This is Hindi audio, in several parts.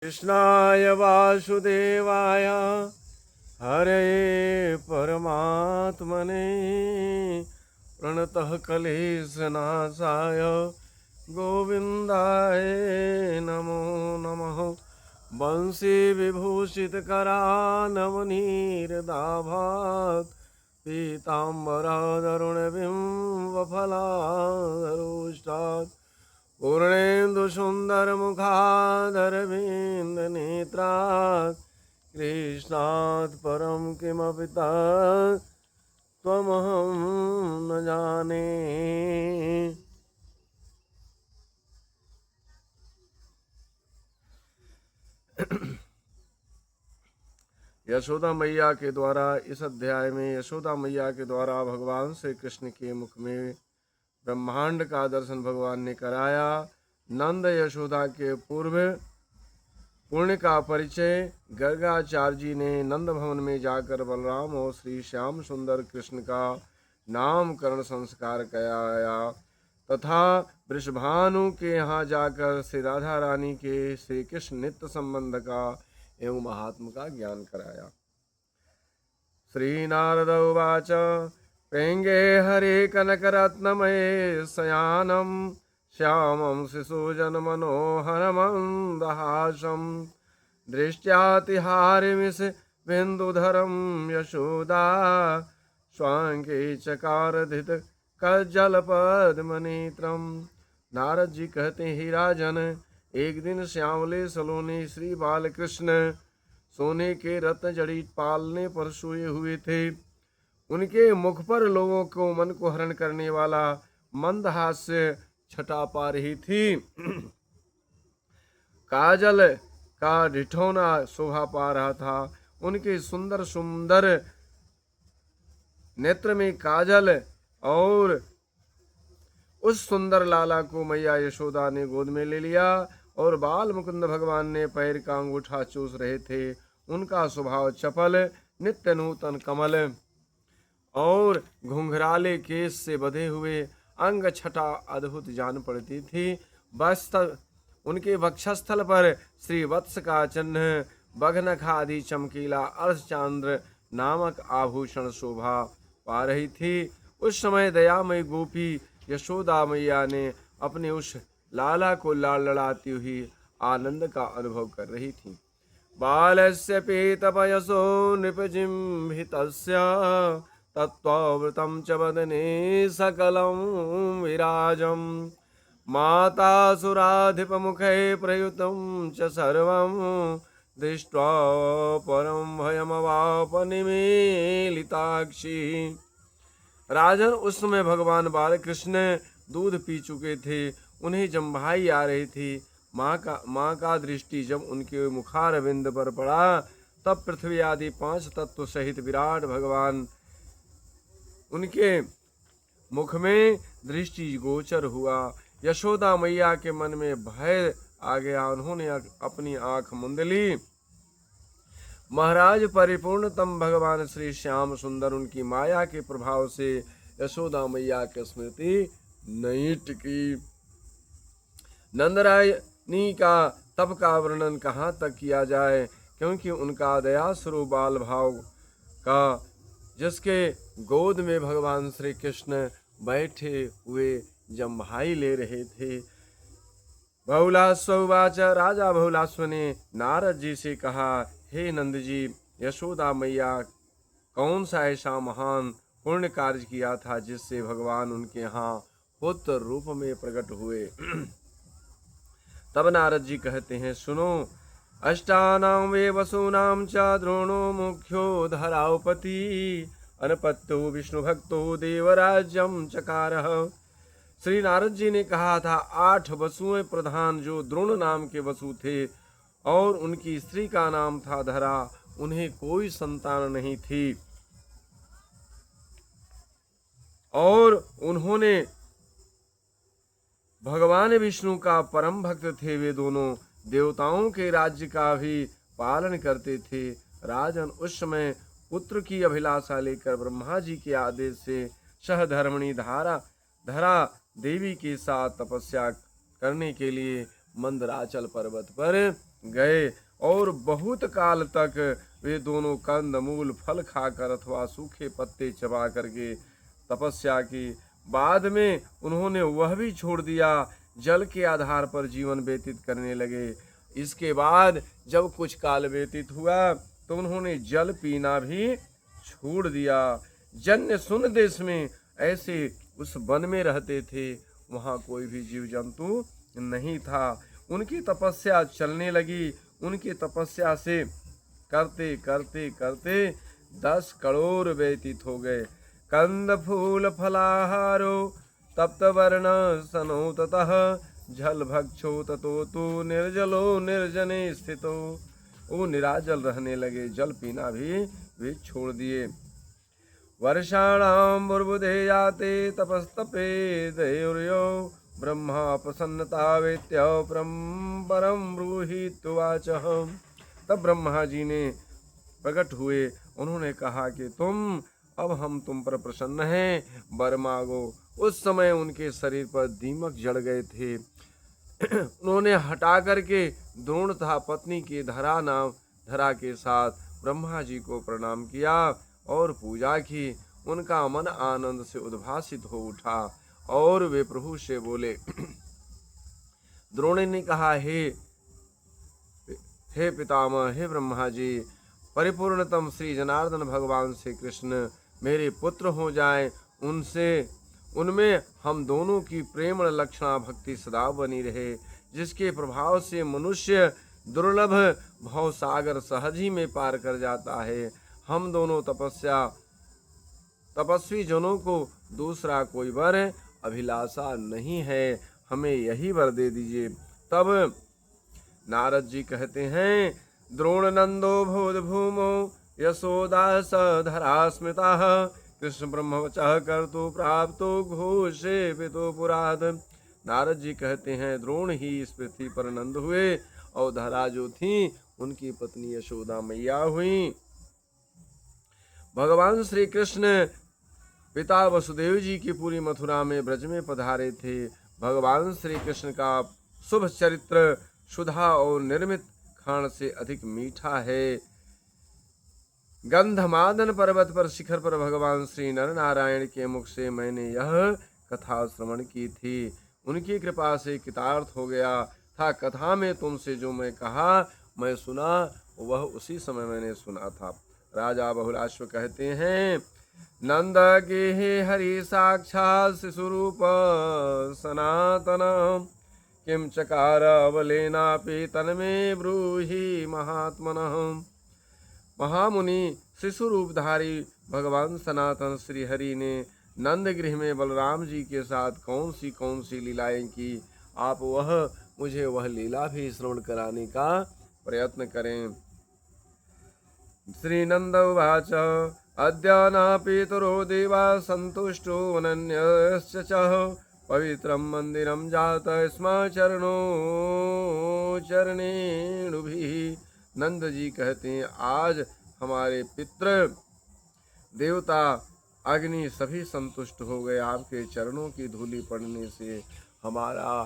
कृष्णाय वासुदेवाय हरे परमात्मने प्रणतः क्लेशनाशाय गोविन्दाय नमो नमः। वंशी विभूषितकरानवनीरदाभात् पीताम्बरधरुणबिम्बफलाधरोष्टात् पूर्णेन्दुसुन्दरमुखादरविन्दनेत्रात् कृष्णात् परं किमपि तत्त्वमहं न जाने। यशोदा मैया के द्वारा इस अध्याय में यशोदा मैया के द्वारा भगवान श्री कृष्ण के मुख में ब्रह्मांड का दर्शन भगवान ने कराया। नंद यशोदा के पूर्व पुण्य का परिचय गर्गाचार्य जी ने नंद भवन में जाकर बलराम और श्री श्याम सुंदर कृष्ण का नामकरण संस्कार कराया तथा वृषभानु के यहाँ जाकर श्री राधा रानी के श्री कृष्ण नित्य संबंध का एवं महात्म का ज्ञान कराया। श्री नारद उवाच पेंगे हरे कनकरत्नमये शयानं श्यामं शिशुजन मनोहरमन्दहासं दृष्ट्यातिहारिमिष बिन्दुधरं यशोदा स्वांगे चकारधित कज्जलपद्मनेत्रं। नारद जी कहते हैं, ही राजन, एक दिन श्यामले सलोने श्री बालकृष्ण सोने के रत्न जड़ित पालने पर सोए हुए थे। उनके मुख पर लोगों को मन को हरण करने वाला मंदहास्य छटा पा रही थी। काजल का ढिठौना शोभा पा रहा था। उनके सुंदर सुंदर नेत्र में काजल और उस सुंदर लाला को मैया यशोदा ने गोद में ले लिया और बाल मुकुंद भगवान ने पैर का अंगूठा चूस रहे थे। उनका स्वभाव चपल, नित्य नूतन कमल और घुंघराले केस से बधे हुए अंग छटा अद्भुत जान पड़ती थी। बस उनके वक्षस्थल पर श्री वत्स का चिन्ह, बघनखादि चमकीला अर्धचांद्र नामक आभूषण शोभा पा रही थी। उस समय दयामयी गोपी यशोदा मैया ने अपने उस लाला को लाड़ लड़ाती हुई आनंद का अनुभव कर रही थी। बालस्य पीतपयसो नृपजिम्भितस्य तत्त्ववृतं च वदने सकलं विराजं मातासुराधिपमुखे प्रयुतं च सर्वं दृष्ट्वा परं भयमवाप निमीलिताक्षी। राजन, उस समय भगवान बालकृष्ण दूध पी चुके थे। उन्हें जम्भाई आ रही थी। माँ का दृष्टि जब उनके मुखार बिंद पर पड़ा तब पृथ्वी आदि 5 तत्व सहित विराट भगवान उनके मुख में दृष्टि गोचर हुआ। यशोदा मैया के मन में भय आ गया। उन्होंने अपनी आंख मूंद ली। महाराज, परिपूर्णतम भगवान श्री श्याम सुंदर उनकी माया के प्रभाव से यशोदा मैया की स्मृति नहीं टिकी। नंदरायनी का तप का वर्णन कहाँ तक किया जाए, क्योंकि उनका दयास्वरूप बाल भाव का जिसके गोद में भगवान श्री कृष्ण बैठे हुए जम्भाई ले रहे थे। बहुलास्वाच, राजा बहुलास्व ने नारद जी से कहा, हे नंद जी, यशोदा मैया कौन सा ऐसा महान पुण्य कार्य किया था जिससे भगवान उनके यहाँ पुत्र रूप में प्रकट हुए। तब नारद जी कहते हैं, सुनो, अष्टानां वे वसूनां च द्रोणो मुख्यो धरावपति अनपत्यो विष्णु भक्तो देवराज्यम चकारः। श्री नारद जी ने कहा था, 8 वसुएं प्रधान जो द्रोण नाम के वसु थे और उनकी स्त्री का नाम था धरा, उन्हें कोई संतान नहीं थी और उन्होंने भगवान विष्णु का परम भक्त थे। वे दोनों देवताओं के राज्य का भी पालन करते थे। राजन, उस समय पुत्र की अभिलाषा लेकर ब्रह्मा जी के आदेश से सहधर्मिणी धरा देवी के साथ तपस्या करने के लिए मंदराचल पर्वत पर गए और बहुत काल तक वे दोनों कंद मूल फल खाकर अथवा सूखे पत्ते चबा करके तपस्या की। बाद में उन्होंने वह भी छोड़ दिया, जल के आधार पर जीवन व्यतीत करने लगे। इसके बाद जब कुछ काल व्यतीत हुआ तो उन्होंने जल पीना भी छोड़ दिया। जन्य सुन देश में ऐसे उस वन में रहते थे, वहाँ कोई भी जीव जंतु नहीं था। उनकी तपस्या चलने लगी। उनकी तपस्या से करते करते करते 10 करोड़ व्यतीत हो गए। कंद फूल फलाहारो तप्त वर्ण सनो ततः जल भक्षो ततो तु निर्जलो निर्जने स्थितो। वो निराजल रहने लगे, जल पीना भी वे छोड़ दिए। वर्षाणाम बुर्बुदे जाते तपस्तपे दैर्यो ब्रह्मा प्रसन्नता वेत्य परम ब्रूहि तुवाच। तब ब्रह्मा जी ने प्रकट हुए, उन्होंने कहा कि अब हम तुम पर प्रसन्न हैं, वर मांगो। उस समय उनके शरीर पर दीमक जड़ गए थे। उन्होंने हटा करके द्रोण तथा पत्नी की धरा के साथ ब्रह्मा जी को प्रणाम किया और पूजा की। उनका मन आनंद से उद्भासित हो उठा और वे प्रभु से बोले। द्रोण ने कहा, हे पितामह, हे ब्रह्मा जी, परिपूर्णतम श्री जनार्दन भगवान श्री कृष्ण मेरे पुत्र हो जाएं, उनमें हम दोनों की प्रेम लक्षणा भक्ति सदा बनी रहे, जिसके प्रभाव से मनुष्य दुर्लभ भव सागर सहज ही में पार कर जाता है। हम दोनों तपस्वी जनों को दूसरा कोई वर अभिलाषा नहीं है, हमें यही वर दे दीजिए। तब नारद जी कहते हैं, द्रोण नंदो भूत भूमो यशोदा सधरा स्मृता कृष्ण ब्रह्मवचः कर्तु प्राप्तो घोषे पितो पुराद। नारद जी कहते हैं, द्रोण ही इस पृथ्वी पर नंद हुए और धरा जो थी उनकी पत्नी यशोदा मैया हुई। भगवान श्री कृष्ण पिता वसुदेव जी की पूरी मथुरा में ब्रज में पधारे थे। भगवान श्री कृष्ण का शुभ चरित्र सुधा और निर्मित खान से अधिक मीठा है। गंधमादन पर्वत पर शिखर पर भगवान श्री नर नारायण के मुख से मैंने यह कथा श्रवण की थी। उनकी कृपा से कृतार्थ हो गया था। कथा में तुमसे जो मैं कहा मैं सुना, वह उसी समय मैंने सुना था। राजा बहुलाश्व कहते हैं, नंद गेहे हरि साक्षात् शिशुरूप सनातन किम चकार अवलेनापि तन्मे ब्रूहि महात्मनः। महामुनि शिशु रूपधारी भगवान सनातन श्री हरि ने नंद गृह में बलराम जी के साथ कौन सी लीलाएं की, आप मुझे वह लीला भी श्रवण कराने का प्रयत्न करें। श्री नंद उवाच, अद्य न पितरो देवा संतुष्टो अनन्यश्च पवित्रं मंदिरं जात स्म चरणेणुभिः। नंद जी कहते हैं, आज हमारे पितृ देवता अग्नि सभी संतुष्ट हो गए। आपके चरणों की धूलि पड़ने से हमारा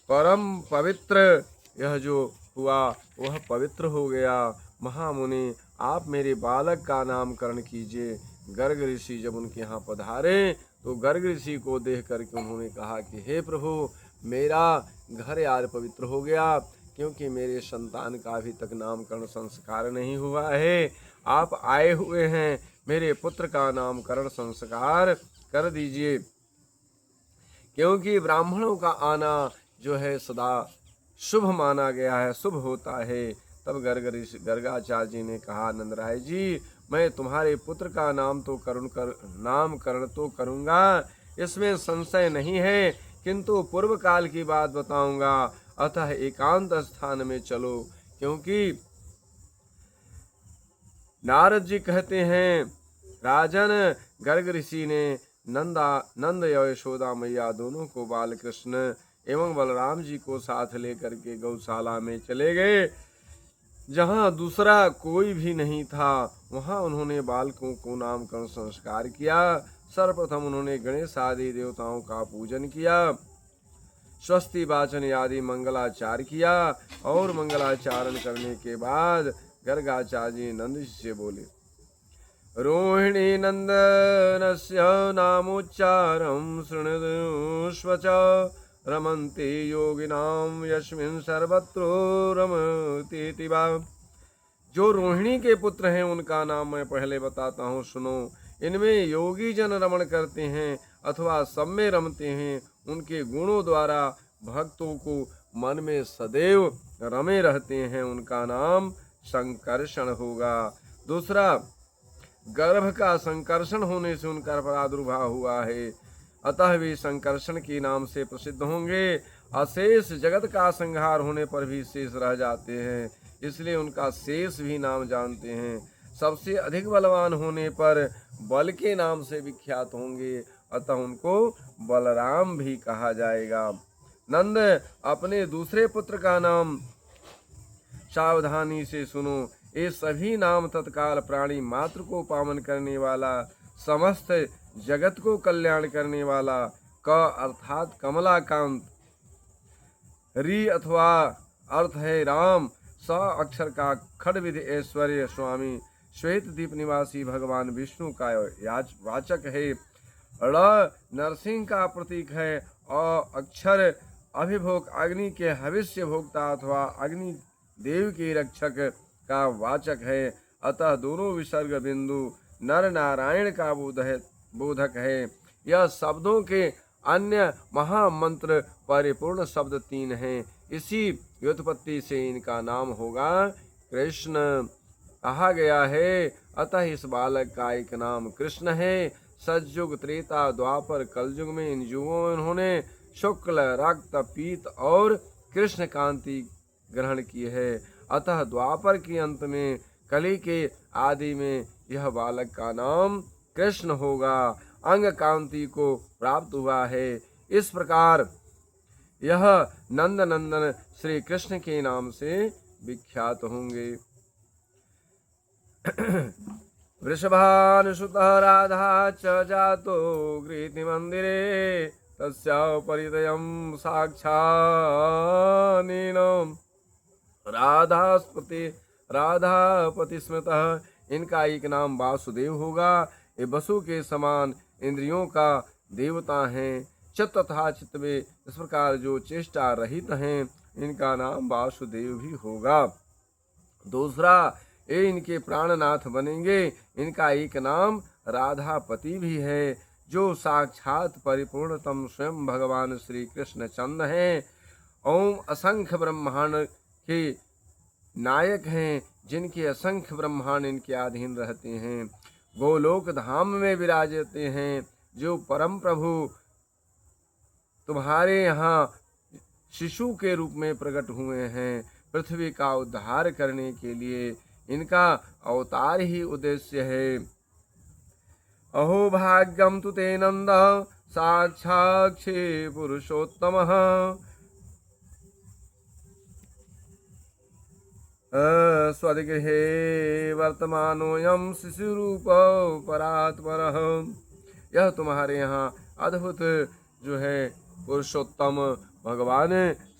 परम पवित्र यह जो हुआ वह पवित्र हो गया। महामुनि, आप मेरे बालक का नामकरण कीजिए। गर्ग ऋषि जब उनके यहाँ पधारे तो गर्ग ऋषि को देख करके उन्होंने कहा कि हे प्रभु, मेरा घर यार पवित्र हो गया, क्योंकि मेरे संतान का अभी तक नामकरण संस्कार नहीं हुआ है। आप आए हुए हैं, मेरे पुत्र का नामकरण संस्कार कर दीजिए, क्योंकि ब्राह्मणों का आना जो है सदा शुभ माना गया है, शुभ होता है। तब गर्गाचार्य जी ने कहा, नंदराय जी, मैं तुम्हारे पुत्र का नामकरण तो करूँगा, इसमें संशय नहीं है, किंतु पूर्व काल की बात बताऊंगा। अतः एकांत स्थान में चलो। क्योंकि नारद जी कहते हैं, राजन, गर्ग ऋषि ने नंद यशोदा मैया दोनों को बाल कृष्ण एवं बलराम जी को साथ लेकर के गौशाला में चले गए। जहाँ दूसरा कोई भी नहीं था, वहाँ उन्होंने बालकों को नामकरण संस्कार किया। सर्वप्रथम उन्होंने गणेश आदि देवताओं का पूजन किया। स्वस्ति वाचन आदि मंगलाचार किया और मंगलाचारण करने के बाद गर्गाचार्य जी नंद जी से बोले, रोहिणी नंदनस्य नामोच्चारं शृणुष्व च, रमन्ते योगिनां यस्मिन् सर्वत्र रमते वा। जो रोहिणी के पुत्र हैं उनका नाम मैं पहले बताता हूँ, सुनो। इनमें योगी जन रमण करते हैं अथवा सब में रमते हैं। उनके गुणों द्वारा भक्तों को मन में सदैव रमे रहते हैं, उनका नाम संकर्षण होगा। दूसरा, गर्भ का संकर्षण होने से उनका प्रादुर्भाव हुआ है, अतः वे संकर्षण के नाम से प्रसिद्ध होंगे। अशेष जगत का संहार होने पर भी शेष रह जाते हैं, इसलिए उनका शेष भी नाम जानते हैं। सबसे अधिक बलवान होने पर बल के नाम से विख्यात होंगे, अतः उनको बलराम भी कहा जाएगा। नंद, अपने दूसरे पुत्र का नाम सावधानी से सुनो। ये सभी नाम तत्काल प्राणी मात्र को पावन करने वाला, समस्त जगत को कल्याण करने वाला, क अर्थात कमलाकांत, री अथवा अर्थ है राम, स अक्षर का खड़ विधि ऐश्वर्य स्वामी, श्वेत दीप निवासी भगवान विष्णु का वाचक है, ड़ नरसिंह का प्रतीक है, अक्षर अभिभोग अग्नि के हविष्य भोक्ता अथवा अग्नि देव के रक्षक का वाचक है, अतः दोनों विसर्ग बिंदु नर नारायण का बोधक है। यह शब्दों के अन्य महामंत्र परिपूर्ण शब्द 3 हैं। इसी व्युत्पत्ति से इनका नाम होगा कृष्ण कहा गया है, अतः इस बालक का एक नाम कृष्ण है। सतयुग, त्रेता, द्वापर, कलयुग में इन युगों में उन्होंने शुक्ल, रक्त, पीत और कृष्ण कांति ग्रहण की है, अतः द्वापर के अंत में, कली के आदि में यह बालक का नाम कृष्ण होगा। अंग कांति को प्राप्त हुआ है। इस प्रकार यह नंद नंदन श्री कृष्ण के नाम से विख्यात होंगे। वृषभानुसुतः राधा च जातो गृहीति मंदिरे, तस्याः परितयं साक्षानेन राधापति स्मृतः। इनका एक नाम वासुदेव होगा। ये वसु के समान इंद्रियों का देवता हैं। चित्त तथा चित्त में इस प्रकार जो चेष्टा रहित हैं, इनका नाम वासुदेव भी होगा। दूसरा, ये इनके प्राणनाथ बनेंगे। इनका एक नाम राधापति भी है, जो साक्षात परिपूर्णतम स्वयं भगवान श्री कृष्ण चंद्र हैं। ओम असंख्य ब्रह्मांड के नायक हैं, जिनके असंख्य ब्रह्मांड इनके अधीन रहते हैं। गोलोक धाम में विराजते हैं, जो परम प्रभु तुम्हारे यहाँ शिशु के रूप में प्रकट हुए हैं। पृथ्वी का उद्धार करने के लिए इनका अवतार ही उद्देश्य है। अहो भाग्यम तु ते नंद साक्षाक्षे पुरुषोत्तमः, स्वगृहे वर्तमानोऽयं शिशुरूप परात्परः। यह तुम्हारे यहाँ अद्भुत जो है पुरुषोत्तम भगवान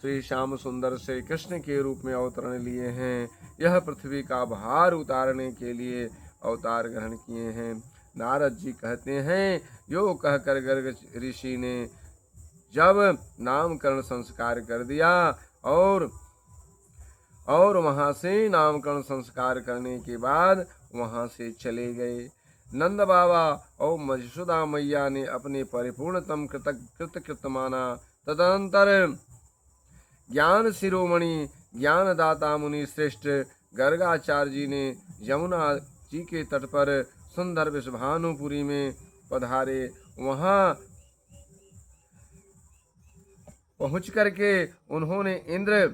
श्री श्याम सुंदर से कृष्ण के रूप में अवतरण लिए हैं। यह पृथ्वी का भार उतारने के लिए अवतार ग्रहण किए हैं। नारद जी कहते हैं, यो कहकर गर्ग ऋषि ने जब नामकरण संस्कार कर दिया और वहां से नामकरण संस्कार करने के बाद वहां से चले गए। नंद बाबा और मधुसूदा मैया ने अपने परिपूर्णतम कृत माना। तदनंतर ज्ञान शिरोमणि ज्ञानदाता मुनि श्रेष्ठ गर्गाचार्य जी ने यमुना जी के तट पर सुंदर विषभानुपुरी में पधारे। वहां पहुंच करके उन्होंने इंद्र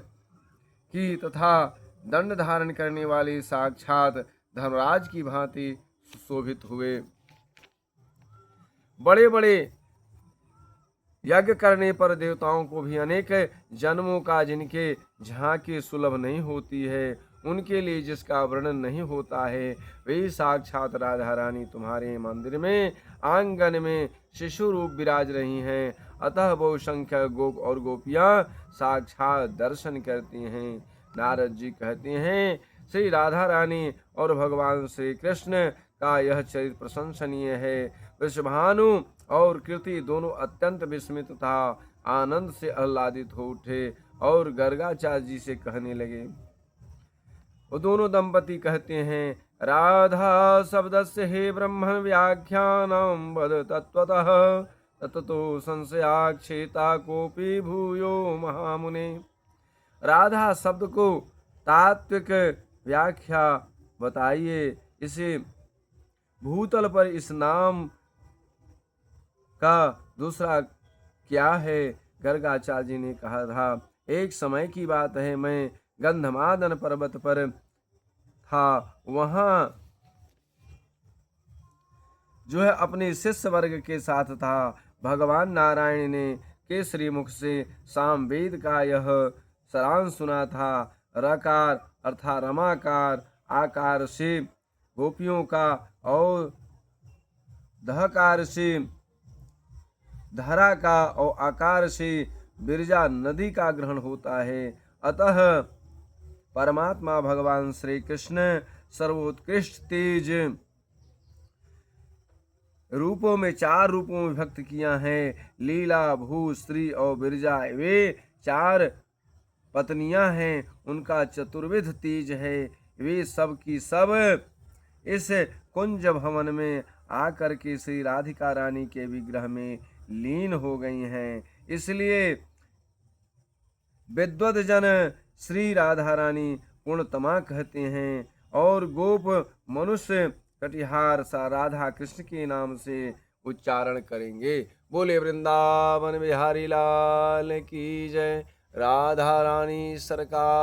की तथा दंड धारण करने वाले साक्षात धर्मराज की भांति सुशोभित हुए। बड़े बड़े यज्ञ करने पर देवताओं को भी अनेक जन्मों का जिनके झांकी सुलभ नहीं होती है, उनके लिए जिसका वर्णन नहीं होता है, वे साक्षात राधा रानी तुम्हारे मंदिर में आंगन में शिशु रूप विराज रही हैं। अतः बहुसंख्यक गोप और गोपियां साक्षात दर्शन करती हैं। नारद जी कहते हैं, श्री राधा रानी और भगवान श्री कृष्ण का यह चरित्र प्रशंसनीय है। वृषभानु और कृति दोनों अत्यंत विस्मित तथा आनंद से आह्लादित हो उठे और गर्गाचार्य जी से कहने लगे। वो दोनों दंपति कहते हैं, राधा शब्दस्य हे ब्रह्मण व्याख्यानं वद तत्वतः ततो संशयाक्षेता कोपि भूयो महामुने। राधा शब्द को तात्विक व्याख्या बताइए। इसे भूतल पर इस नाम का दूसरा क्या है? गर्गाचार्य जी ने कहा था, एक समय की बात है, मैं गंधमादन पर्वत पर था। वहां जो है अपने शिष्य वर्ग के साथ था। भगवान नारायण ने केसरी मुख से सामवेद का यह सारांश सुना था। रकार अर्थात रमाकार आकार से गोपियों का और धकार से धरा का और आकार से बिरजा नदी का ग्रहण होता है। अतः परमात्मा भगवान श्री कृष्ण सर्वोत्कृष्ट तेज रूपों में 4 रूपों में विभक्त किया है। लीला, भू, श्री और बिरजा वे 4 पत्नियां हैं। उनका चतुर्विध तेज है। वे सब की सब इस कुंज भवन में आकर के श्री राधिका रानी के विग्रह में लीन हो गई हैं। इसलिए विद्वद जन श्री राधा रानी पूर्णतमा कहते हैं और गोप मनुष्य कटिहार सा राधा कृष्ण के नाम से उच्चारण करेंगे। बोले वृंदावन बिहारी लाल की जय। राधा रानी सरकार।